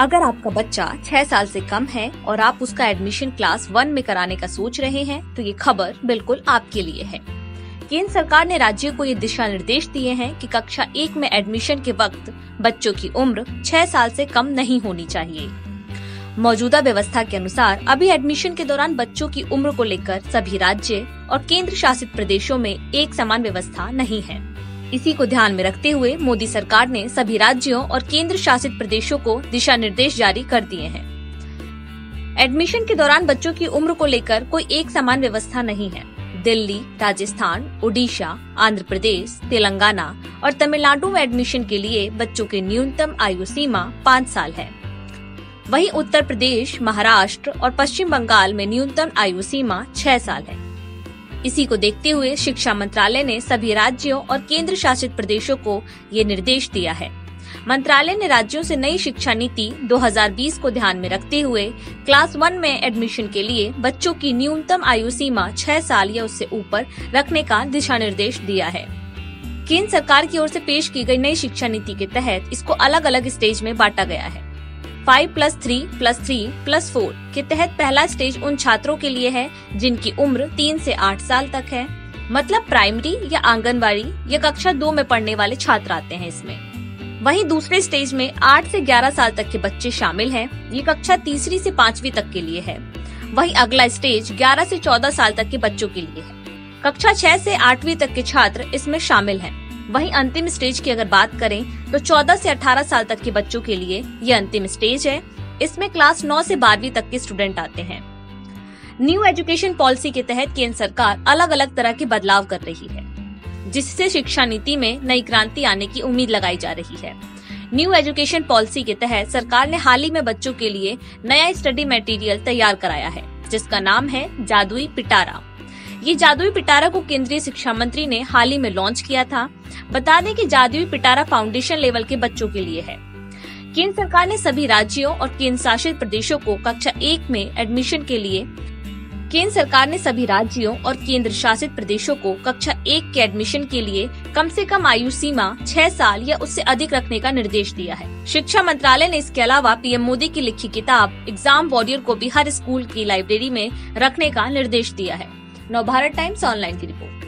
अगर आपका बच्चा 6 साल से कम है और आप उसका एडमिशन क्लास 1 में कराने का सोच रहे हैं तो ये खबर बिल्कुल आपके लिए है। केंद्र सरकार ने राज्यों को ये दिशा निर्देश दिए हैं कि कक्षा 1 में एडमिशन के वक्त बच्चों की उम्र 6 साल से कम नहीं होनी चाहिए। मौजूदा व्यवस्था के अनुसार अभी एडमिशन के दौरान बच्चों की उम्र को लेकर सभी राज्य और केंद्र शासित प्रदेशों में एक समान व्यवस्था नहीं है। इसी को ध्यान में रखते हुए मोदी सरकार ने सभी राज्यों और केंद्र शासित प्रदेशों को दिशा निर्देश जारी कर दिए हैं। एडमिशन के दौरान बच्चों की उम्र को लेकर कोई एक समान व्यवस्था नहीं है। दिल्ली, राजस्थान, ओडिशा, आंध्र प्रदेश, तेलंगाना और तमिलनाडु में एडमिशन के लिए बच्चों की न्यूनतम आयु सीमा 5 साल है। वहीं उत्तर प्रदेश, महाराष्ट्र और पश्चिम बंगाल में न्यूनतम आयु सीमा 6 साल है। इसी को देखते हुए शिक्षा मंत्रालय ने सभी राज्यों और केंद्र शासित प्रदेशों को ये निर्देश दिया है। मंत्रालय ने राज्यों से नई शिक्षा नीति 2020 को ध्यान में रखते हुए क्लास 1 में एडमिशन के लिए बच्चों की न्यूनतम आयु सीमा 6 साल या उससे ऊपर रखने का दिशा निर्देश दिया है। केंद्र सरकार की ओर से पेश की गई नई शिक्षा नीति के तहत इसको अलग अलग स्टेज में बांटा गया है। 5+3+3+4 के तहत पहला स्टेज उन छात्रों के लिए है जिनकी उम्र 3 से 8 साल तक है, मतलब प्राइमरी या आंगनवाड़ी या कक्षा 2 में पढ़ने वाले छात्र आते हैं इसमें। वहीं दूसरे स्टेज में 8 से 11 साल तक के बच्चे शामिल हैं, ये कक्षा तीसरी से 5वीं तक के लिए है। वहीं अगला स्टेज 11 से 14 साल तक के बच्चों के लिए है। कक्षा 6 से 8वीं तक के छात्र इसमें शामिल हैं। वहीं अंतिम स्टेज की अगर बात करें तो 14 से 18 साल तक के बच्चों के लिए ये अंतिम स्टेज है। इसमें क्लास 9 से 12वीं तक के स्टूडेंट आते हैं। न्यू एजुकेशन पॉलिसी के तहत केंद्र सरकार अलग अलग तरह के बदलाव कर रही है, जिससे शिक्षा नीति में नई क्रांति आने की उम्मीद लगाई जा रही है। न्यू एजुकेशन पॉलिसी के तहत सरकार ने हाल ही में बच्चों के लिए नया स्टडी मटेरियल तैयार कराया है, जिसका नाम है जादुई पिटारा। ये जादुई पिटारा को केंद्रीय शिक्षा मंत्री ने हाल ही में लॉन्च किया था। बता दें कि जादुई पिटारा फाउंडेशन लेवल के बच्चों के लिए है। केंद्र सरकार ने सभी राज्यों और केंद्र शासित प्रदेशों को कक्षा 1 में एडमिशन के लिए कम से कम आयु सीमा 6 साल या उससे अधिक रखने का निर्देश दिया है। शिक्षा मंत्रालय ने इसके अलावा पीएम मोदी की लिखी किताब एग्जाम वॉरियर को भी हर स्कूल की लाइब्रेरी में रखने का निर्देश दिया है। नवभारत टाइम्स ऑनलाइन की रिपोर्ट।